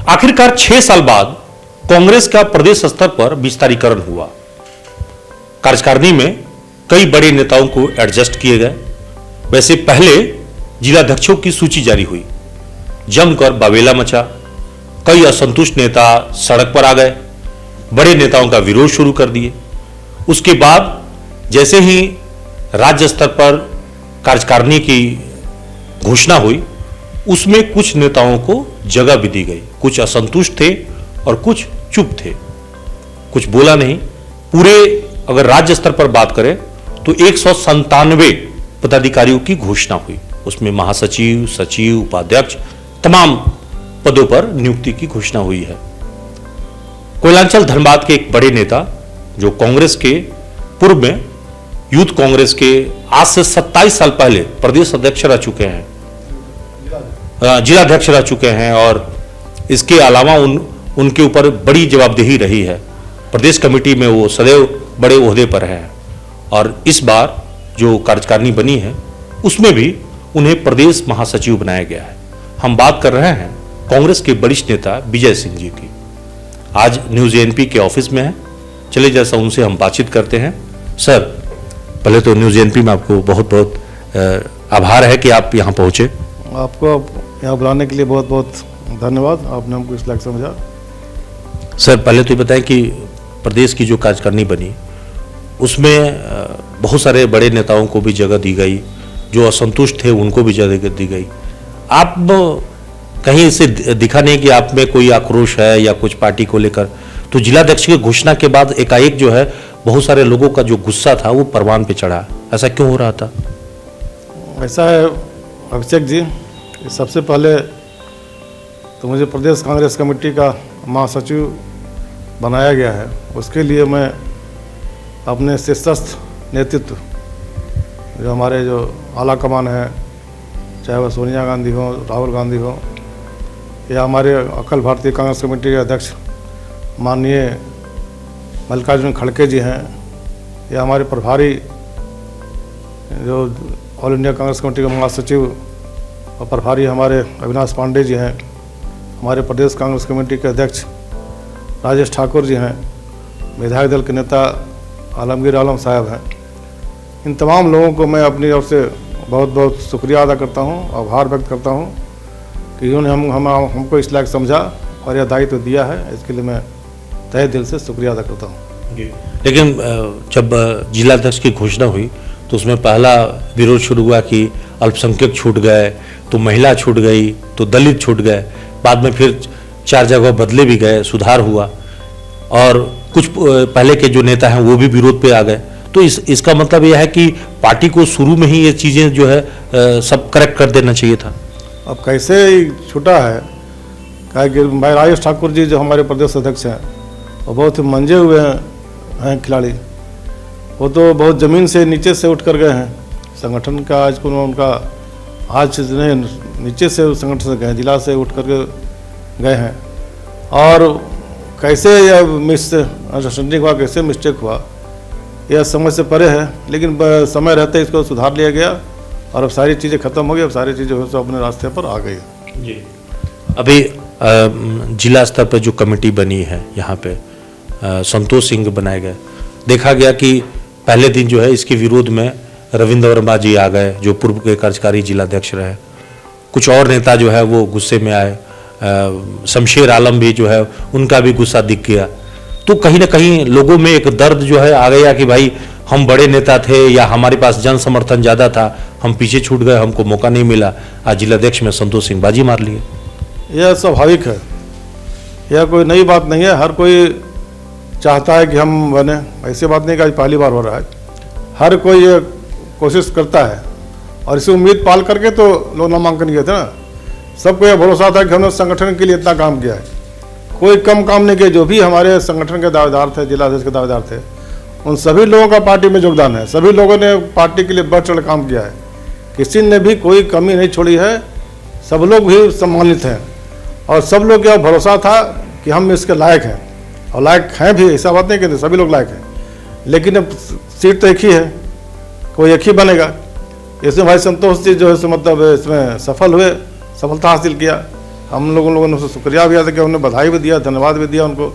आखिरकार 6 साल बाद कांग्रेस का प्रदेश स्तर पर विस्तारीकरण हुआ। कार्यकारिणी में कई बड़े नेताओं को एडजस्ट किए गए। वैसे पहले जिलाध्यक्षों की सूची जारी हुई, जमकर बवेला मचा, कई असंतुष्ट नेता सड़क पर आ गए, बड़े नेताओं का विरोध शुरू कर दिए। उसके बाद जैसे ही राज्य स्तर पर कार्यकारिणी की घोषणा हुई, उसमें कुछ नेताओं को जगह भी दी गई। कुछ असंतुष्ट थे और कुछ चुप थे, कुछ बोला नहीं। पूरे अगर राज्य स्तर पर बात करें तो 197 पदाधिकारियों की घोषणा हुई। उसमें महासचिव, सचिव, उपाध्यक्ष, तमाम पदों पर नियुक्ति की घोषणा हुई है। कोयलांचल धनबाद के एक बड़े नेता जो कांग्रेस के पूर्व में यूथ कांग्रेस के आज से 27 साल पहले प्रदेश अध्यक्ष रह चुके हैं, जिलाध्यक्ष रह चुके हैं, और इसके अलावा उनके ऊपर बड़ी जवाबदेही रही है। प्रदेश कमेटी में वो सदैव बड़े ओहदे पर हैं और इस बार जो कार्यकारिणी बनी है उसमें भी उन्हें प्रदेश महासचिव बनाया गया है। हम बात कर रहे हैं कांग्रेस के वरिष्ठ नेता विजय सिंह जी की। आज न्यूज एएनपी के ऑफिस में है, चले जैसा उनसे हम बातचीत करते हैं। सर, पहले तो न्यूज एएनपी में आपको बहुत बहुत आभार है कि आप यहाँ पहुँचे। आपको यहाँ बुलाने के लिए बहुत बहुत धन्यवाद, आपने हमको इस लायक समझा। सर, पहले तो ये बताएं कि प्रदेश की जो कार्यकारिणी बनी उसमें बहुत सारे बड़े नेताओं को भी जगह दी गई, जो असंतुष्ट थे उनको भी जगह दी गई। आप कहीं इससे दिखा नहीं कि आप में कोई आक्रोश है या कुछ पार्टी को लेकर। तो जिलाध्यक्ष की घोषणा के बाद एकाएक जो है बहुत सारे लोगों का जो गुस्सा था वो परवान पे चढ़ा। ऐसा क्यों हो रहा था? ऐसा है अभिषेक जी, सबसे पहले तो मुझे प्रदेश कांग्रेस कमेटी का महासचिव बनाया गया है। उसके लिए मैं अपने शीर्षस्थ नेतृत्व जो हमारे जो आला कमान है, चाहे वह सोनिया गांधी हो, राहुल गांधी हो, या हमारे अखिल भारतीय कांग्रेस कमेटी के अध्यक्ष माननीय मल्लिकार्जुन खड़गे जी हैं, या हमारे प्रभारी जो ऑल इंडिया कांग्रेस कमेटी के महासचिव और प्रभारी हमारे अविनाश पांडे जी हैं, हमारे प्रदेश कांग्रेस कमेटी के अध्यक्ष राजेश ठाकुर जी हैं, विधायक दल के नेता आलमगीर आलम साहब हैं। इन तमाम लोगों को मैं अपनी ओर से बहुत बहुत शुक्रिया अदा करता हूं, आभार व्यक्त करता हूं कि इन्होंने हमको इस लायक समझा और यह दायित्व दिया है। इसके लिए मैं तहे दिल से शुक्रिया अदा करता हूं। लेकिन जब जिलाध्यक्ष की घोषणा हुई तो उसमें पहला विरोध शुरू हुआ कि अल्पसंख्यक छूट गए, तो महिला छूट गई, तो दलित छूट गए। बाद में फिर 4 जगह बदले भी गए, सुधार हुआ, और कुछ पहले के जो नेता हैं वो भी विरोध पे आ गए। तो इसका मतलब यह है कि पार्टी को शुरू में ही ये चीज़ें जो है सब करेक्ट कर देना चाहिए था। अब कैसे छूटा है, क्या कि भाई राजेश ठाकुर जी जो हमारे प्रदेश अध्यक्ष हैं वो बहुत मंजे हुए हैं खिलाड़ी। वो तो बहुत ज़मीन से नीचे से उठ कर गए हैं संगठन का। आज को उनका आज नीचे से उस संगठन से गए, जिला से उठ कर गए हैं। और कैसे यह अंडरस्टैंडिंग हुआ, कैसे मिस्टेक हुआ, यह समझ से परे है। लेकिन समय रहते इसको सुधार लिया गया और अब सारी चीज़ें खत्म हो गई, अब सारी चीज़ें अपने रास्ते पर आ गई जी। अभी जिला स्तर पर जो कमेटी बनी है यहाँ पे संतोष सिंह बनाए गए। देखा गया कि पहले दिन जो है इसके विरोध में रविंद्र वर्मा जी आ गए, जो पूर्व के कार्यकारी जिलाध्यक्ष रहे। कुछ और नेता जो है वो गुस्से में आए, शमशेर आलम भी जो है उनका भी गुस्सा दिख गया। तो कहीं ना कहीं लोगों में एक दर्द जो है आ गया कि भाई हम बड़े नेता थे या हमारे पास जन समर्थन ज़्यादा था, हम पीछे छूट गए, हमको मौका नहीं मिला। आज जिलाध्यक्ष में संतोष सिंह बाजी मार लिए। यह स्वाभाविक है, यह कोई नई बात नहीं है। हर कोई चाहता है कि हम बने, ऐसी बात नहीं कि आज पहली बार हो रहा है। हर कोई ये कोशिश करता है और इसी उम्मीद पाल करके तो लोग नामांकन किए थे ना। सबको यह भरोसा था कि हमने संगठन के लिए इतना काम किया है, कोई कम काम नहीं किया। जो भी हमारे संगठन के दावेदार थे, जिलाध्यक्ष के दावेदार थे, उन सभी लोगों का पार्टी में योगदान है। सभी लोगों ने पार्टी के लिए बढ़ चढ़ काम किया है, किसी ने भी कोई कमी नहीं छोड़ी है। सब लोग भी सम्मानित हैं और सब लोग यह भरोसा था कि हम इसके लायक हैं, और लायक हैं भी, ऐसा बात नहीं कहते, सभी लोग लायक हैं। लेकिन अब सीट तो एक ही है, कोई एक ही बनेगा। इसमें भाई संतोष जी जो है मतलब इसमें सफल हुए, सफलता हासिल किया। हम लोगों ने उसको शुक्रिया भी अदा किया, उन्हें बधाई भी दिया, धन्यवाद भी दिया उनको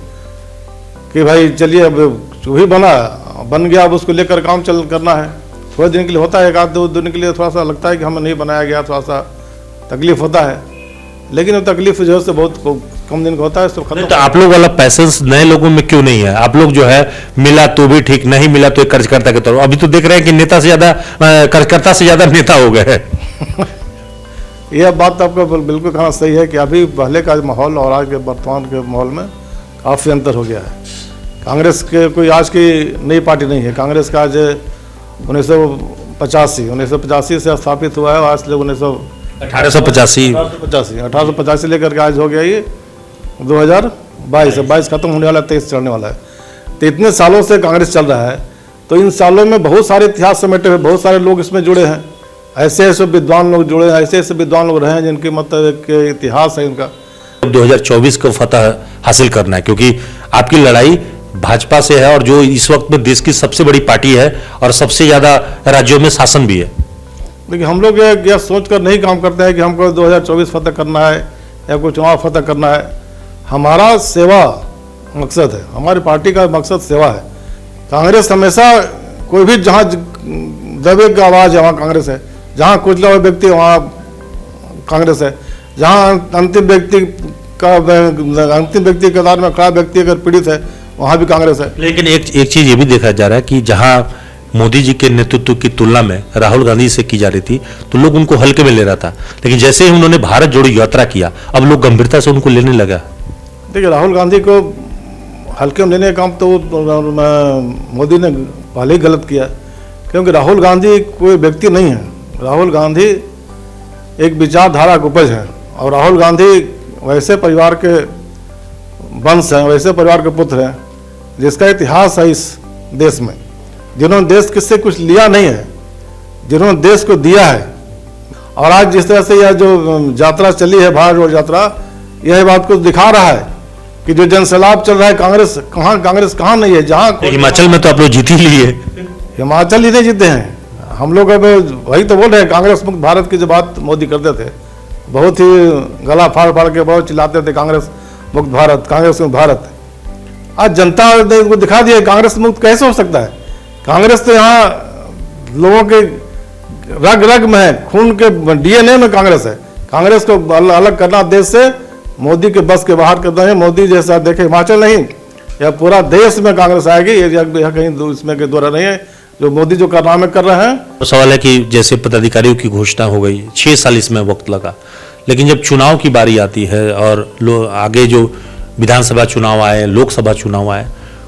कि भाई चलिए अब जो भी बन गया, अब उसको लेकर काम करना है। थोड़े दिन के लिए होता है, एक आध दो दिन के लिए थोड़ा सा लगता है कि हमें नहीं बनाया गया, थोड़ा सा तकलीफ होता है, लेकिन वो तकलीफ जो है से बहुत कम दिन का होता है, सब खत्म। तो आप लोग वाला पैसेंस नए लोगों में क्यों नहीं है? आप लोग जो है मिला तो भी ठीक, नहीं मिला तो एक कार्यकर्ता के तौर पर, अभी तो देख रहे हैं कि नेता से ज्यादा कार्यकर्ता से ज्यादा नेता हो गए हैं। यह बात तो आपका बिल्कुल कहना सही है कि अभी पहले का माहौल और आज के वर्तमान के माहौल में काफ़ी अंतर हो गया है। कांग्रेस के कोई आज की नई पार्टी नहीं है। कांग्रेस का आज 1985 से स्थापित हुआ है, आज लोग 1885 लेकर के आज हो गया ये 2022 खत्म होने वाला है, 23 चलने वाला है। तो इतने सालों से कांग्रेस चल रहा है, तो इन सालों में बहुत सारे इतिहास समेटे हुए, बहुत सारे लोग इसमें जुड़े हैं, ऐसे ऐसे विद्वान लोग जुड़े हैं, ऐसे ऐसे विद्वान लोग रहे हैं जिनके मतलब एक इतिहास है इनका। 2024 को फतह हासिल करना है, क्योंकि आपकी लड़ाई भाजपा से है और जो इस वक्त में देश की सबसे बड़ी पार्टी है और सबसे ज्यादा राज्यों में शासन भी है। देखिए, हम लोग यह सोचकर नहीं काम करते हैं कि हमको 2024 फतह करना है या कोई चुनाव फतह करना है। हमारा सेवा मकसद है, हमारी पार्टी का मकसद सेवा है। कांग्रेस हमेशा कोई भी जहाँ दबे का आवाज़ है वहाँ कांग्रेस है, जहाँ कुचला हुआ व्यक्ति वहाँ कांग्रेस है, जहाँ अंतिम व्यक्ति कतार में खड़ा व्यक्ति अगर पीड़ित है वहाँ भी कांग्रेस है। लेकिन एक चीज ये भी देखा जा रहा है कि जहाँ मोदी जी के नेतृत्व की तुलना में राहुल गांधी से की जा रही थी तो लोग उनको हल्के में ले रहा था, लेकिन जैसे ही उन्होंने भारत जोड़ो यात्रा किया अब लोग गंभीरता से उनको लेने लगा। देखिए, राहुल गांधी को हल्के में लेने का काम तो मोदी ने पहले ही गलत किया, क्योंकि राहुल गांधी कोई व्यक्ति नहीं है। राहुल गांधी एक विचारधारा की उपज है, और राहुल गांधी वैसे परिवार के वंश हैं, वैसे परिवार के पुत्र हैं जिसका इतिहास है इस देश में, जिन्होंने देश किससे कुछ लिया नहीं है, जिन्होंने देश को दिया है। और आज जिस तरह से यह जो यात्रा चली है, भारत जोड़ो यात्रा, यह बात को दिखा रहा है कि जो जनसैलाब चल रहा है, कांग्रेस कहाँ नहीं है। जहाँ हिमाचल में तो आप लोग जीत ही लिए, हिमाचल ही नहीं जीते हैं हम लोग। अब वही तो बोल रहे हैं, कांग्रेस मुक्त भारत की जो बात मोदी करते थे, बहुत ही गला फाड़ फाड़ के बहुत चिल्लाते थे, कांग्रेस मुक्त भारत, कांग्रेस मुक्त भारत। आज जनता ने इसको दिखा दिया कांग्रेस मुक्त कैसे हो सकता है। कांग्रेस तो यहाँ लोगों के रग रग में है, खून के DNA में कांग्रेस है। कांग्रेस को अलग करना देश से मोदी के बस के बाहर करना है। मोदी जैसा देखे हिमाचल नहीं, या पूरा देश में कांग्रेस आएगी, यह कहीं इसमें के द्वारा नहीं है जो मोदी जो कारनामे कर रहे हैं। तो सवाल है कि जैसे पदाधिकारियों की घोषणा हो गई, 6 साल इसमें वक्त लगा, लेकिन जब चुनाव की बारी आती है और आगे जो विधानसभा चुनाव आए, लोकसभा चुनाव आए,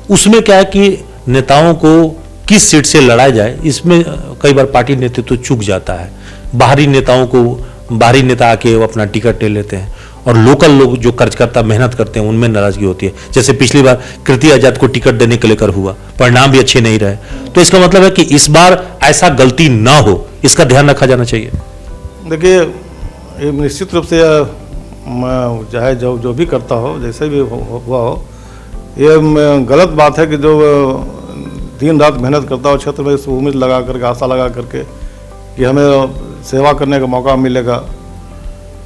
उसमें क्या है कि नेताओं को किस सीट से लड़ाया जाए, इसमें कई बार पार्टी नेतृत्व चूक जाता है। बाहरी नेताओं को, बाहरी नेता आके वो अपना टिकट ले लेते हैं और लोकल लोग जो कार्यकर्ता मेहनत करते हैं उनमें नाराजगी होती है। जैसे पिछली बार कृति आजाद को टिकट देने के लेकर हुआ, परिणाम भी अच्छे नहीं रहे। तो इसका मतलब है कि इस बार ऐसा गलती ना हो, इसका ध्यान रखा जाना चाहिए। देखिए, ये निश्चित रूप से चाहे जो भी करता हो, जैसे भी हुआ हो, ये गलत बात है कि जो दिन रात मेहनत करता हो क्षेत्र में, उम्मीद लगा करके, आशा लगा करके कि हमें सेवा करने का मौका मिलेगा,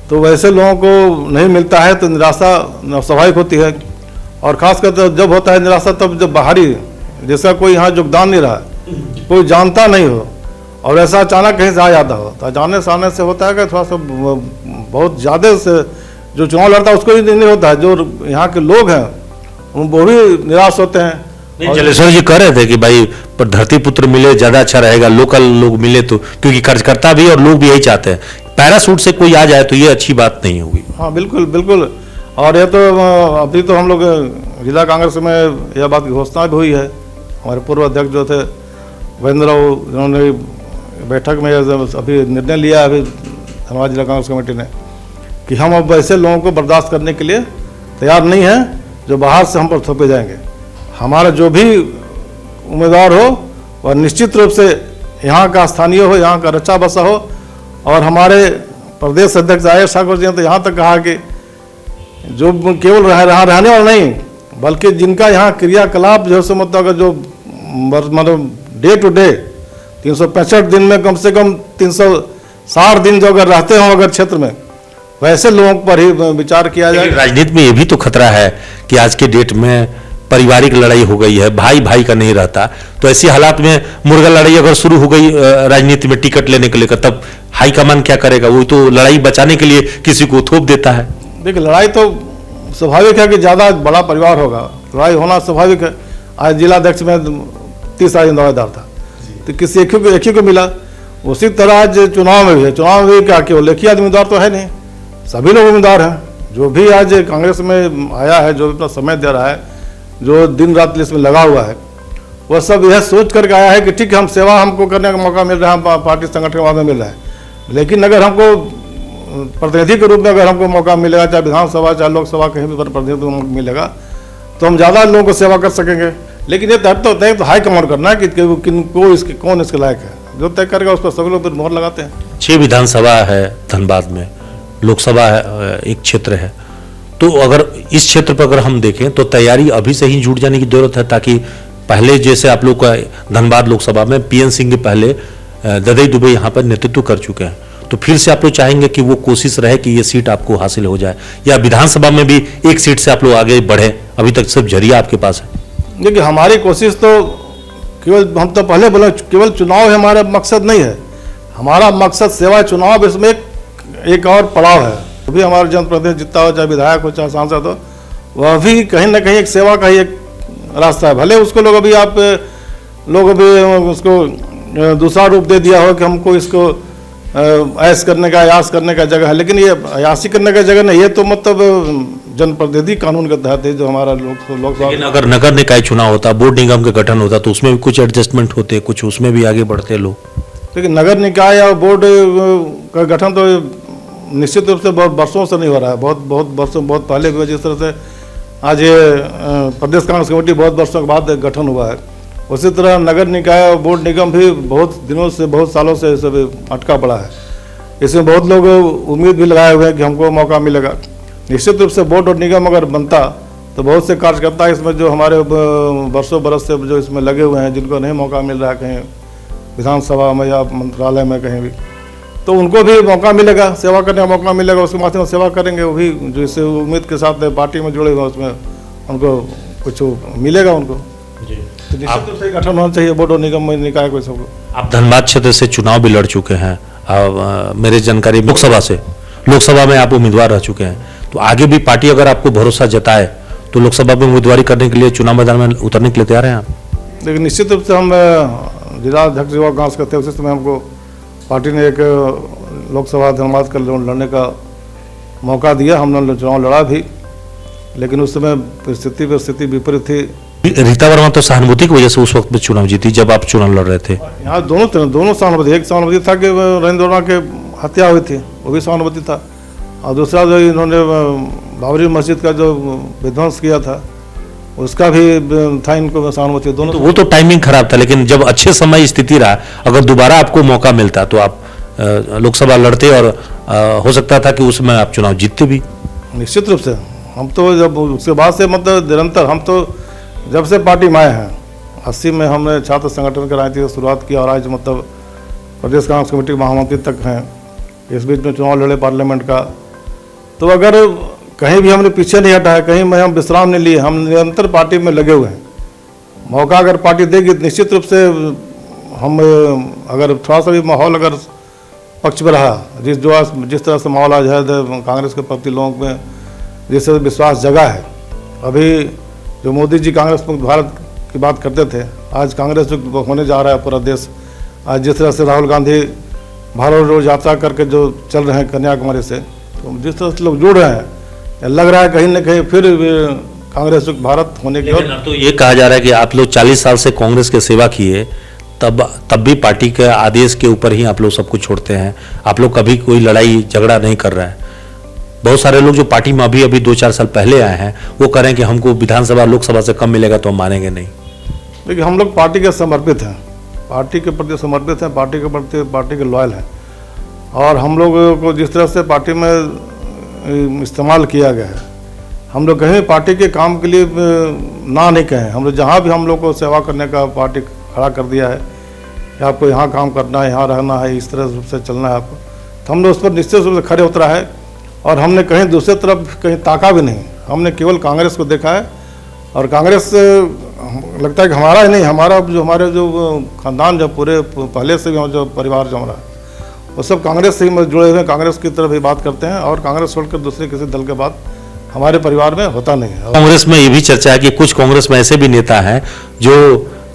तो वैसे लोगों को नहीं मिलता है तो निराशा स्वाभाविक होती है। और ख़ासकर तो जब होता है निराशा तब जब बाहरी, जिसका कोई यहाँ योगदान नहीं रहा, कोई जानता नहीं हो और ऐसा अचानक कहीं से आ जाता हो, तो जाने से आने से होता है कि थोड़ा सा बहुत ज़्यादा से जो चुनाव लड़ता है उसको ही नहीं होता है, जो यहाँ के लोग हैं वो भी निराश होते हैं। जलेश्वर जी कह रहे थे कि भाई पर धरती पुत्र मिले ज़्यादा अच्छा रहेगा, लोकल लोग मिले तो, क्योंकि कार्यकर्ता भी और लोग भी यही चाहते हैं। पैरासूट से कोई आ जाए तो ये अच्छी बात नहीं होगी। हाँ, बिल्कुल बिल्कुल। और ये तो अभी तो हम लोग जिला कांग्रेस में यह बात की घोषणा भी हुई है। हमारे पूर्व अध्यक्ष जो थे महेंद्र राव, जिन्होंने बैठक में अभी निर्णय लिया है अभी धनबाद जिला कांग्रेस कमेटी ने, कि हम अब ऐसे लोगों को बर्दाश्त करने के लिए तैयार नहीं हैं जो बाहर से हम पर थोपे जाएंगे। हमारा जो भी उम्मीदवार हो वह निश्चित रूप से यहाँ का स्थानीय हो, यहाँ का रचा बसा हो। और हमारे प्रदेश अध्यक्ष आयुष ठाकुर जी ने तो यहाँ तक कहा कि जो केवल रहने वाला नहीं, बल्कि जिनका यहाँ क्रियाकलाप जो है मतलब जो मतलब डे टू डे 365 दिन में कम से कम 360 दिन जो अगर रहते हो अगर क्षेत्र में, वैसे लोगों पर ही विचार किया जाए। राजनीति में ये भी तो खतरा है कि आज के डेट में पारिवारिक लड़ाई हो गई है, भाई भाई का नहीं रहता, तो ऐसी हालात में मुर्गा लड़ाई अगर शुरू हो गई राजनीति में टिकट लेने के लेकर, तब हाईकमान क्या करेगा? वो तो लड़ाई बचाने के लिए किसी को थोप देता है। देखिए, लड़ाई तो स्वाभाविक है कि ज़्यादा बड़ा परिवार होगा, लड़ाई होना स्वाभाविक है। आज जिलाध्यक्ष में 30 आदमी दावेदार था, तो किसी एक ही को मिला। उसी तरह आज चुनाव में भी है, चुनाव में भी क्या केवल एक ही आदमी उम्मीदवार तो है नहीं, सभी लोग उम्मीदवार हैं। जो भी आज कांग्रेस में आया है, जो अपना समय दे रहा है, जो दिन रात इसमें लगा हुआ है, वह सब यह सोच करके आया है कि ठीक है, हम सेवा हमको करने का मौका मिल रहा है, पार्टी संगठन के बाद में मिल रहा है, लेकिन अगर हमको प्रतिनिधि के रूप में अगर हमको मौका मिलेगा, चाहे विधानसभा चाहे लोकसभा कहीं भी प्रतिनिधि मिलेगा, तो हम ज़्यादा लोगों को सेवा कर सकेंगे। लेकिन ये तय तो हाईकमांड करना है कि कौन इसके लायक है, जो तय करेगा उस पर सभी लोग मोहर लगाते हैं। 6 विधानसभा है धनबाद में, लोकसभा है, एक क्षेत्र है, तो अगर इस क्षेत्र पर अगर हम देखें तो तैयारी अभी से ही जुट जाने की जरूरत है, ताकि पहले जैसे आप लोग का धनबाद लोकसभा में पीएन सिंह के पहले ददई दुबे यहाँ पर नेतृत्व कर चुके हैं, तो फिर से आप लोग चाहेंगे कि वो कोशिश रहे कि ये सीट आपको हासिल हो जाए, या विधानसभा में भी एक सीट से आप लोग आगे बढ़े? अभी तक सिर्फ जरिया आपके पास है। देखिए, हमारी कोशिश तो केवल, हम तो पहले बोले, केवल चुनाव है हमारा मकसद नहीं है, हमारा मकसद सेवा चुनाव, इसमें एक और पड़ाव है। अभी हमारा जनप्रतिनिधि जितना हो, चाहे विधायक हो चाहे सांसद हो, वह भी कहीं ना कहीं एक सेवा का ही एक रास्ता है। भले उसको लोग अभी उसको दूसरा रूप दे दिया हो कि हमको इसको ऐश करने का, अयास करने का जगह है, लेकिन ये अयासी करने का जगह नहीं, ये तो मतलब जनप्रतिनिधि कानून के तहत है जो हमारा लोकसभा। लेकिन अगर नगर निकाय चुनाव होता, बोर्ड निगम का गठन होता, तो उसमें भी कुछ एडजस्टमेंट होते, कुछ उसमें भी आगे बढ़ते लोग। लेकिन नगर निकाय या बोर्ड का गठन तो निश्चित रूप से बहुत वर्षों से नहीं हो रहा है, बहुत पहले भी। जिस तरह से आज ये प्रदेश कांग्रेस कमेटी बहुत वर्षों के बाद गठन हुआ है, उसी तरह नगर निकाय और बोर्ड निगम भी बहुत दिनों से, बहुत सालों से सब अटका पड़ा है। इसमें बहुत लोग उम्मीद भी लगाए हुए हैं कि हमको मौका मिलेगा। निश्चित रूप से बोर्ड और निगम अगर बनता तो बहुत से कार्यकर्ता इसमें जो हमारे वर्षों बरस से जो इसमें लगे हुए हैं, जिनको नहीं मौका मिल रहा है कहीं विधानसभा में या मंत्रालय में कहीं भी, तो उनको भी मौका मिलेगा, सेवा करने का मौका मिलेगा, उसके माध्यम से सेवा करेंगे। वो भी जो इस उम्मीद के साथ पार्टी में जुड़े हुए, उसमें उनको कुछ मिलेगा उनको। तो निश्चित रूप से गठन होना चाहिए बोर्ड और निगम में, निकाय को सबको। आप धनबाद क्षेत्र से चुनाव भी लड़ चुके हैं, मेरे जानकारी लोकसभा में आप उम्मीदवार रह चुके हैं, तो आगे भी पार्टी अगर आपको भरोसा जताए तो लोकसभा में उम्मीदवारी करने के लिए चुनाव मैदान में उतरने के लिए तैयार हैं आप? लेकिन निश्चित रूप से हम जिलाध्यक्ष युवा कांग्रेस करते हैं, उसी समय हमको पार्टी ने एक लोकसभा धनबाद का लड़ने का मौका दिया, हमने चुनाव लड़ा भी, लेकिन उस समय परिस्थिति विपरीत थी। रीता वर्मा तो सहानुभूति की वजह से उस वक्त में चुनाव जीती जब आप चुनाव लड़ रहे थे। यहाँ दोनों सहानुभूति, एक सहानुभूति था कि नरेंद्र वर्मा के हत्या हुई थी, वो भी सहानुभूति था, और दूसरा जो इन्होंने बाबरी मस्जिद का जो विध्वंस किया था, उसका भी था इनको सहानुभूति। दोनों तो वो तो टाइमिंग खराब था, लेकिन जब अच्छे समय स्थिति रहा, अगर दोबारा आपको मौका मिलता तो आप लोकसभा लड़ते, और हो सकता था कि उसमें आप चुनाव जीतते भी। निश्चित रूप से हम तो जब उसके बाद से मतलब निरंतर, हम तो जब से पार्टी में आए हैं 80 में हमने छात्र संगठन की राजनीति की शुरुआत की, और आज मतलब प्रदेश कांग्रेस कमेटी के महामंत्री तक हैं। इस बीच में चुनाव लड़े पार्लियामेंट का, तो अगर कहीं भी हमने पीछे नहीं हटा है, कहीं में हम विश्राम नहीं लिए, हम निरंतर पार्टी में लगे हुए हैं। मौका अगर पार्टी देगी निश्चित रूप से हम, अगर थोड़ा सा भी माहौल अगर पक्ष में रहा, जिस तरह से माहौल आज है कांग्रेस के प्रति लोगों में जिस तरह विश्वास जगा है, अभी जो मोदी जी कांग्रेस मुक्त भारत की बात करते थे, आज कांग्रेस जो होने जा रहा है पूरा देश, आज जिस तरह से राहुल गांधी भारत रोड यात्रा करके जो चल रहे हैं कन्याकुमारी से, तो जिस तरह से लोग जुड़ रहे हैं, लग रहा है कहीं ना कहीं फिर कांग्रेस मुक्त भारत होने की ओर। तो ये कहा जा रहा है कि आप लोग 40 साल से कांग्रेस की सेवा किए, तब भी पार्टी के आदेश के ऊपर ही आप लोग सब कुछ छोड़ते हैं, आप लोग कभी कोई लड़ाई झगड़ा नहीं कर रहा है। बहुत सारे लोग जो पार्टी में अभी 2-4 साल पहले आए हैं, वो कह रहे हैं कि हमको विधानसभा लोकसभा से कम मिलेगा तो हम मानेंगे नहीं। देखिए, हम लोग पार्टी के समर्पित हैं, पार्टी के प्रति समर्पित हैं, पार्टी के प्रति पार्टी के लॉयल हैं, और हम लोग को जिस तरह से पार्टी में इस्तेमाल किया गया है, हम लोग कहीं पार्टी के काम के लिए ना नहीं कहें। हम लोग जहाँ भी हम लोग को सेवा करने का पार्टी खड़ा कर दिया है कि आपको यहाँ काम करना है, यहाँ रहना है, इस तरह से चलना है आपको, तो हम लोग उस पर निश्चित रूप से खड़े उतरा है। और हमने कहीं दूसरे तरफ कहीं ताका भी नहीं। हमने केवल कांग्रेस को देखा है और कांग्रेस लगता है कि हमारा ही नहीं, हमारे जो खानदान जो पूरे पहले से भी जो परिवार जो हमारा वो सब कांग्रेस से ही जुड़े हुए हैं, कांग्रेस की तरफ ही बात करते हैं और कांग्रेस छोड़कर दूसरे किसी दल के बात हमारे परिवार में होता नहीं है। कांग्रेस में ये भी चर्चा है कि कुछ कांग्रेस में ऐसे भी नेता हैं जो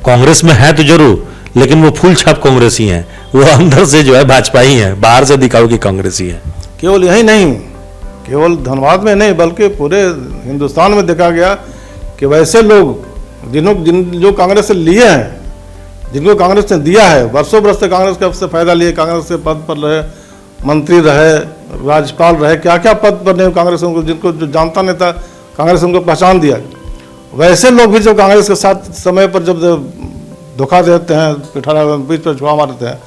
कांग्रेस में हैं तो जरूर, लेकिन वो फूल छाप कांग्रेसी हैं, वो अंदर से जो है भाजपा ही है, बाहर से दिखाओ कि कांग्रेसी है। केवल यही नहीं, केवल धनबाद में नहीं बल्कि पूरे हिंदुस्तान में देखा गया कि वैसे लोग जो कांग्रेस से लिए हैं, जिनको कांग्रेस ने दिया है, वर्षों बरस से कांग्रेस का से फायदा लिए, कांग्रेस के पद पर रहे, मंत्री रहे, राज्यपाल रहे, क्या क्या पद पर नहीं कांग्रेस उनको, जिनको जो जानता नहीं था कांग्रेस उनको पहचान दिया। वैसे लोग भी जो कांग्रेस के साथ समय पर जब धोखा देते हैं, पिठारा बीच पर छुआ मारते हैं,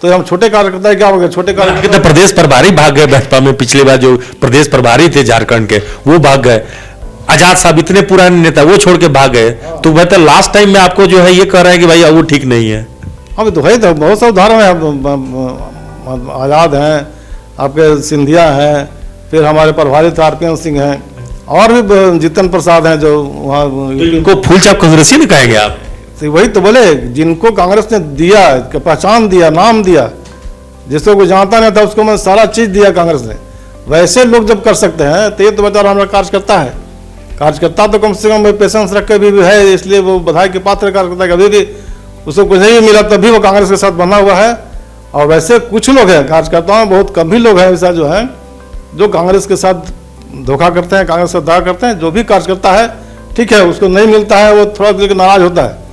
तो हम छोटे कार्यकर्ता क्या हो गए, छोटे कार्यकर्ता प्रदेश प्रभारी भाग गए भाजपा में, पिछली बार जो प्रदेश प्रभारी थे झारखंड के वो भाग गए, आजाद साहब इतने पुराने नेता वो छोड़ के भाग गए, तो बेहतर लास्ट टाइम में आपको जो है ये कह रहे हैं कि भाई वो ठीक नहीं है। हाँ तो है, तो बहुत से उदाहरण है, आज़ाद हैं, आपके सिंधिया हैं, फिर हमारे प्रभारी आरपीएन सिंह हैं और भी जितन प्रसाद हैं जो वहाँ। इनको फूल छाप कांग्रेसी नहीं कहेंगे आप? वही तो बोले, जिनको कांग्रेस ने दिया, पहचान दिया, नाम दिया, जिसको कोई जानता नहीं था उसको मैं सारा चीज़ दिया कांग्रेस ने, वैसे लोग जब कर सकते हैं तो ये तो बेचारा हमारा कार्यकर्ता है। कार्यकर्ता तो कम से कम पेशेंस रख के भी है, इसलिए वो बधाई के पात्र कार्यकर्ता कभी भी उसको कुछ नहीं मिला तभी वो कांग्रेस के साथ बना हुआ है। और वैसे कुछ लोग हैं कार्यकर्ताओं में, बहुत कम ही लोग हैं ऐसा जो है जो कांग्रेस के साथ धोखा करते हैं, कांग्रेस से दावा करते हैं। जो भी कार्यकर्ता है ठीक है, उसको नहीं मिलता है वो थोड़ा देर नाराज होता है,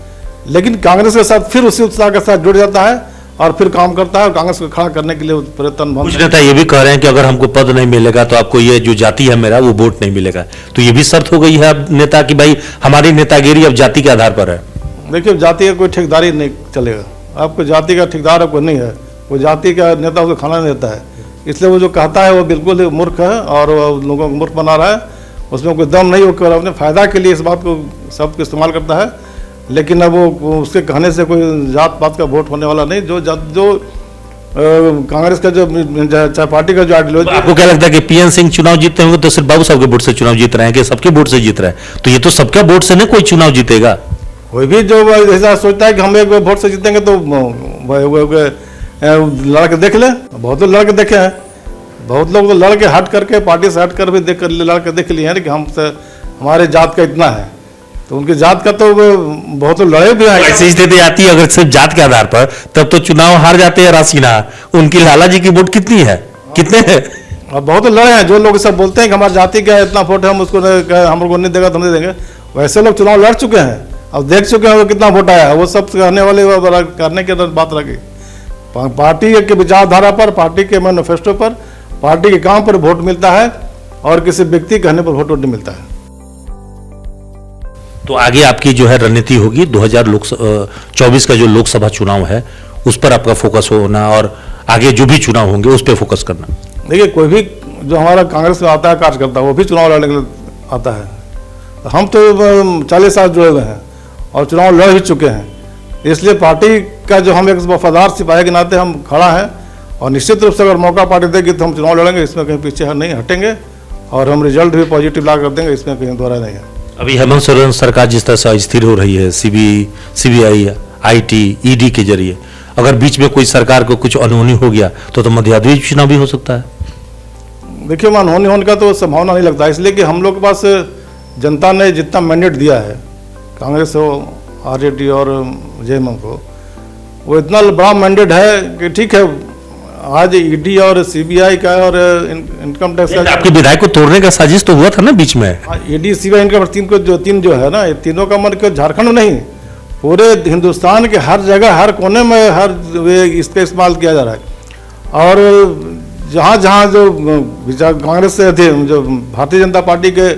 लेकिन कांग्रेस के साथ फिर उसी उत्साह के साथ जुड़ जाता है और फिर काम करता है और कांग्रेस को खड़ा करने के लिए प्रयत्न। कुछ नेता ये भी कह रहे हैं कि अगर हमको पद नहीं मिलेगा तो आपको ये जो जाति है मेरा वो वोट नहीं मिलेगा, तो ये भी शर्त हो गई है अब नेता की भाई हमारी नेतागिरी अब जाति के आधार पर है। देखिए जाति का कोई ठेकेदारी नहीं चलेगा, आपको जाति का ठेकेदार आपको नहीं है, वो जाति का नेता उसको खाना नहीं देता है, इसलिए वो जो कहता है वो बिल्कुल मूर्ख है और लोगों को मूर्ख बना रहा है, उसमें कोई दम नहीं, वो अपने फायदा के लिए इस बात को सबको इस्तेमाल करता है। लेकिन अब वो उसके कहने से कोई जात पात का वोट होने वाला नहीं। जो कांग्रेस का जो चाहे पार्टी का जो आइडियोलॉजी। आपको क्या लगता है कि पीएन सिंह चुनाव जीतते होंगे तो सिर्फ बाबू साहब के वोट से चुनाव जीत रहे हैं कि सबके वोट से जीत रहे हैं? तो ये तो सबके वोट से नहीं कोई चुनाव जीतेगा। कोई भी जो ऐसा सोचता है कि हम एक वोट से जीतेंगे तो लड़के देख ले, बहुत लोग लड़के देखे हैं, बहुत लोग तो लड़के हट करके पार्टी से हट कर भी लड़के देख लिए हैं कि हमसे हमारे जात का इतना है, तो उनकी जात का तो बहुत लड़े भी हैं। ऐसी स्थिति आती है अगर सिर्फ जात के आधार पर तब तो चुनाव हार जाते हैं रासीना। उनकी लाला जी की वोट कितनी है, कितने हैं? और बहुत लड़े हैं जो लोग सब बोलते हैं कि हमारी जाति का इतना वोट है, हम उसको हमको नहीं देगा तो नहीं देंगे, वैसे लोग चुनाव लड़ चुके हैं, अब देख चुके हैं कितना वोट आया है, वो सब कहने वाले करने की बात रखी। पार्टी के विचारधारा पर, पार्टी के मैनिफेस्टो पर, पार्टी के काम पर वोट मिलता है और किसी व्यक्ति कहने पर वोट नहीं मिलता है। तो आगे आपकी जो है रणनीति होगी 2024 का जो लोकसभा चुनाव है उस पर आपका फोकस होना और आगे जो भी चुनाव होंगे उस पर फोकस करना। देखिए कोई भी जो हमारा कांग्रेस में आता है कार्यकर्ता वो भी चुनाव लड़ने के लिए आता है, हम तो 40 साल जुड़े हुए हैं और चुनाव लड़ ही चुके हैं, इसलिए पार्टी का जो हम एक वफादार सिपाही के नाते हम खड़ा हैं और निश्चित रूप से अगर मौका पार्टी देगी तो हम चुनाव लड़ेंगे, इसमें कहीं पीछे नहीं हटेंगे और हम रिजल्ट भी पॉजिटिव ला कर देंगे, इसमें कहीं दोहरा नहीं है। अभी हेमंत सोरेन सरकार जिस तरह से अस्थिर हो रही है सीबीआई आईटी ईडी के जरिए, अगर बीच में कोई सरकार को कुछ अनहोनी हो गया तो मध्यावधि चुनाव भी हो सकता है। देखिए अनहोनी होने का तो संभावना नहीं लगता, इसलिए कि हम लोग के पास जनता ने जितना मैंडेट दिया है कांग्रेस हो आरजेडी और जेएमएम को, वो इतना बड़ा मैंडेट है कि ठीक है आज ईडी और सीबीआई का और इनकम टैक्स का आपके विधायक को तोड़ने का साजिश तो हुआ था ना बीच में। ईडी सीबीआई इनकम तीन जो है ना, ये तीनों का मन केवल झारखंड में नहीं पूरे हिंदुस्तान के हर जगह हर कोने में हर इसका इस्तेमाल किया जा रहा है। और जहाँ जहाँ जो कांग्रेस से थे, जो भारतीय जनता पार्टी के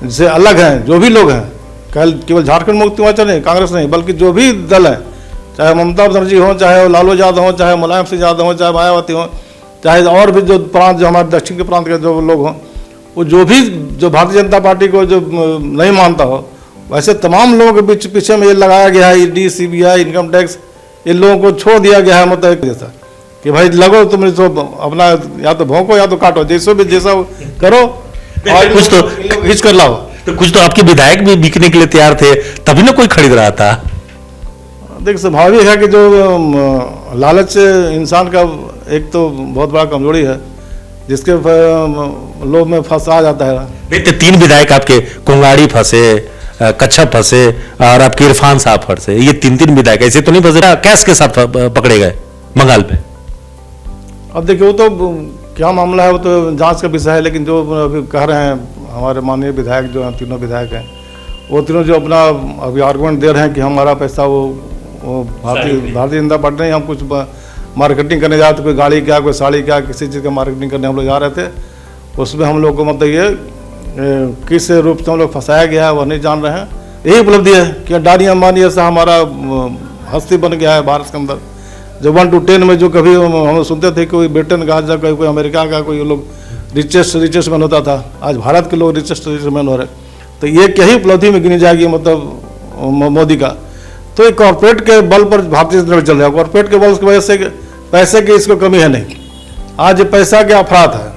से अलग हैं जो भी लोग हैं, केवल झारखंड मुक्ति मोर्चा नहीं, कांग्रेस नहीं, बल्कि जो भी दल है, चाहे ममता बनर्जी हो, चाहे लालू यादव हो, चाहे मुलायम सिंह यादव हो, चाहे मायावती हो, चाहे और भी जो प्रांत जो हमारे दक्षिण के प्रांत के जो लोग हों, वो जो भी जो भारतीय जनता पार्टी को जो नहीं मानता हो, वैसे तमाम लोगों के बीच पीछे में ये लगाया गया है ईडी सीबीआई इनकम टैक्स, इन लोगों को छोड़ दिया गया है मतलब जैसा। कि भाई लगो तुम तो अपना या तो भौंको या तो काटो, जैसो भी जैसा करो और कुछ तो खींच कर लाओ। तो कुछ तो आपके विधायक भी बिकने के लिए तैयार थे, तभी ना कोई खरीद रहा था। देख स्वाभाविक है कि जो लालच इंसान का एक तो बहुत बड़ा कमजोरी है, जिसके लोभ में फंसा जाता है। देखते 3 विधायक आपके कोंगाड़ी फंसे, कच्छप फंसे और आपके इरफान साहब फंसे, ये 3 विधायक ऐसे तो नहीं फंसे, कैश के साथ पकड़े गए बंगाल पे। अब देखिए वो तो क्या मामला है वो तो जांच का विषय है, लेकिन जो अभी कह रहे हैं हमारे माननीय विधायक जो हैं, तीनों विधायक हैं, वो तीनों जो अपना अभी आर्गुमेंट दे रहे हैं कि हमारा पैसा वो भारतीय जनता पार्टी नहीं, हम कुछ मार्केटिंग करने जा रहे थे, कोई गाड़ी क्या कोई साड़ी क्या किसी चीज़ का मार्केटिंग करने हम लोग जा रहे थे, उसमें हम लोग को मतलब ये किस रूप से हम लोग फंसाया गया है वह नहीं जान रहे हैं। यही उपलब्धि है कि अडानी अंबानी ऐसा हमारा हस्ती बन गया है भारत के अंदर। जो 1 to 10 में जो कभी हम सुनते थे कोई ब्रिटेन का, जब कोई अमेरिका का कोई लोग रिचेस्ट मैन होता था, आज भारत के लोग रिचेस्ट मैन हो रहे। तो ये क्या ही उपलब्धि में गिनी जाएगी मतलब मोदी का। तो ये कॉर्पोरेट के बल पर भारतीय जनता चल रहा है, कॉर्पोरेट के बल की वजह से पैसे की इसको कमी है नहीं, आज पैसा के अफरात है।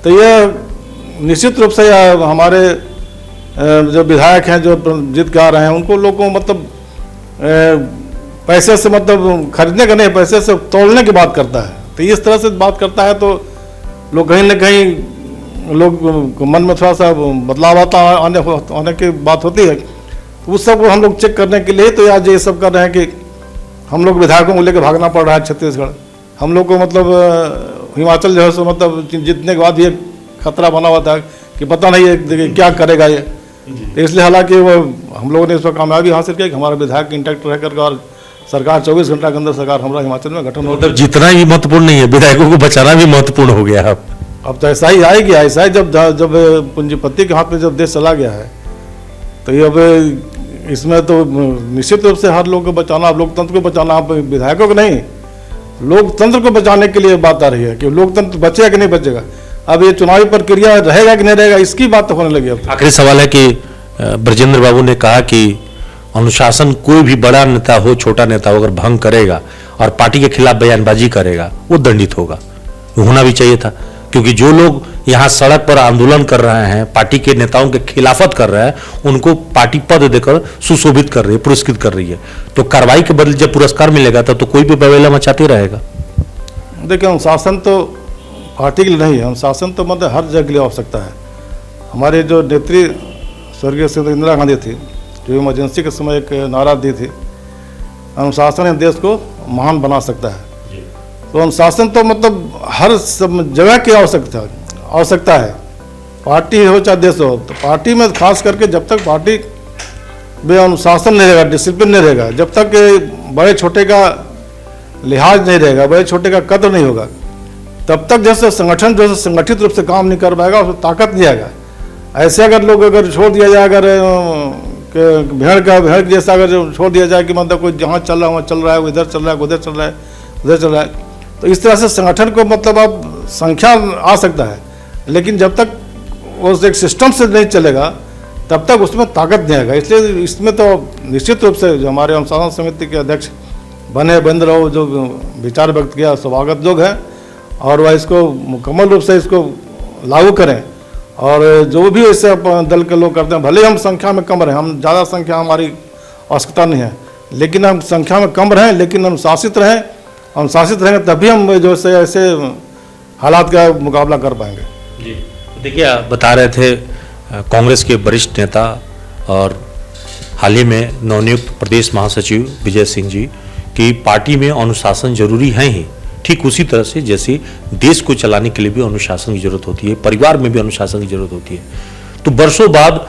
तो ये निश्चित रूप से हमारे जो विधायक हैं जो जीत के आ रहे हैं उनको लोगों को मतलब पैसे से मतलब खरीदने का नहीं, पैसे से तोड़ने की बात करता है। तो इस तरह से बात करता है तो लोग कहीं ना कहीं लोग मन में थोड़ा सा बदलाव आता आने की बात होती है। उस सब को हम लोग चेक करने के लिए तो आज ये सब कर रहे हैं कि हम लोग विधायकों को लेकर भागना पड़ रहा है छत्तीसगढ़। हम लोग को मतलब हिमाचल जो है सो मतलब जीतने के बाद ये खतरा बना हुआ था कि पता नहीं है क्या करेगा ये। तो इसलिए हालांकि वो हम लोगों ने इस पर कामयाबी हासिल की कि हमारा विधायक इंटैक्ट रह करके और सरकार 24 घंटा के अंदर सरकार हमारा हिमाचल में गठन हो। मतलब जितना ही महत्वपूर्ण नहीं है, विधायकों को बचाना भी महत्वपूर्ण हो गया। अब तो ऐसा ही आएगी, ऐसा ही जब पूंजीपति के हाथ में जब देश चला गया है तो ये अब इसमें तो निश्चित रूप से हर लोग को बचाना, लोकतंत्र को बचाना, विधायकों को नहीं लोकतंत्र को बचाने के लिए बात आ रही है कि लोकतंत्र बचेगा कि नहीं बचेगा। अब ये चुनावी प्रक्रिया रहेगा कि नहीं रहेगा इसकी बात तो होने लगी। अब आखिरी सवाल है कि ब्रजेंद्र बाबू ने कहा कि अनुशासन कोई भी बड़ा नेता हो छोटा नेता हो अगर भंग करेगा और पार्टी के खिलाफ बयानबाजी करेगा वो दंडित होगा। होना भी चाहिए था, क्योंकि जो लोग यहाँ सड़क पर आंदोलन कर रहे हैं, पार्टी के नेताओं के खिलाफत कर रहे हैं, उनको पार्टी पद देकर सुशोभित कर रही है, पुरस्कृत कर रही है। तो कार्रवाई के बदले जब पुरस्कार मिलेगा तो कोई भी बवेला मचाते रहेगा। देखिए अनुशासन तो पार्टी के लिए नहीं है, अनुशासन तो मतलब हर जगह के लिए आवश्यकता है। हमारे जो नेत्री स्वर्गीय श्रीमती इंदिरा गांधी थी जो इमरजेंसी के समय एक नारा दी थी, अनुशासन देश को महान बना सकता है। तो अनुशासन तो मतलब हर जगह की आवश्यकता है, पार्टी हो चाहे देश हो। तो पार्टी में खास करके जब तक पार्टी में अनुशासन नहीं रहेगा, डिसिप्लिन नहीं रहेगा, जब तक बड़े छोटे का लिहाज नहीं रहेगा, बड़े छोटे का कदर नहीं होगा, तब तक जैसे संगठन जो है संगठित रूप से काम नहीं कर पाएगा, उसमें ताकत नहीं आएगा। ऐसे अगर लोग अगर छोड़ दिया जाए, अगर भेड़ जैसा अगर छोड़ दिया जाए कि मतलब कोई जहाँ चल रहा है वहाँ चल रहा है, इधर चल रहा है, उधर चल रहा है, उधर चल रहा है, तो इस तरह से संगठन को मतलब अब संख्या आ सकता है, लेकिन जब तक उस एक सिस्टम से नहीं चलेगा तब तक उसमें ताकत नहीं आएगा। इसलिए इसमें तो निश्चित रूप से जो हमारे अनुशासन समिति के अध्यक्ष बन रहो जो विचार व्यक्त किया स्वागत लोग हैं, और वह इसको मुकम्मल रूप से इसको लागू करें। और जो भी ऐसे दल के लोग करते हैं, भले हम संख्या में कम रहें, हम ज़्यादा संख्या हमारी आवश्यकता नहीं है, लेकिन हम संख्या में कम रहें लेकिन अनुशासित रहें। अनुशासित रहेंगे तभी हम जो से ऐसे हालात का मुकाबला कर पाएंगे। जी देखिए, आप बता रहे थे कांग्रेस के वरिष्ठ नेता और हाल ही में नवनियुक्त प्रदेश महासचिव विजय सिंह जी कि पार्टी में अनुशासन जरूरी है ही, ठीक उसी तरह से जैसे देश को चलाने के लिए भी अनुशासन की जरूरत होती है, परिवार में भी अनुशासन की जरूरत होती है। तो बरसों बाद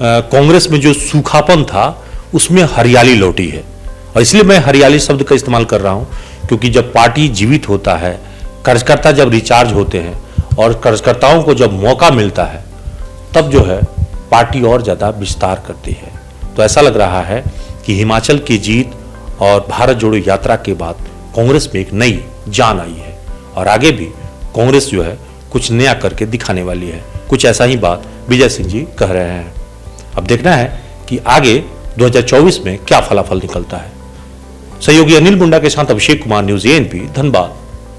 कांग्रेस में जो सूखापन था उसमें हरियाली लौटी है, और इसलिए मैं हरियाली शब्द का इस्तेमाल कर रहा हूं क्योंकि जब पार्टी जीवित होता है, कार्यकर्ता जब रिचार्ज होते हैं और कार्यकर्ताओं को जब मौका मिलता है तब जो है पार्टी और ज़्यादा विस्तार करती है। तो ऐसा लग रहा है कि हिमाचल की जीत और भारत जोड़ो यात्रा के बाद कांग्रेस में एक नई जान आई है और आगे भी कांग्रेस जो है कुछ नया करके दिखाने वाली है। कुछ ऐसा ही बात विजय सिंह जी कह रहे हैं। अब देखना है कि आगे 2024 में क्या फलाफल निकलता है। सहयोगी अनिल मुंडा के साथ अभिषेक कुमार, न्यूज़ एएनपी, धनबाद।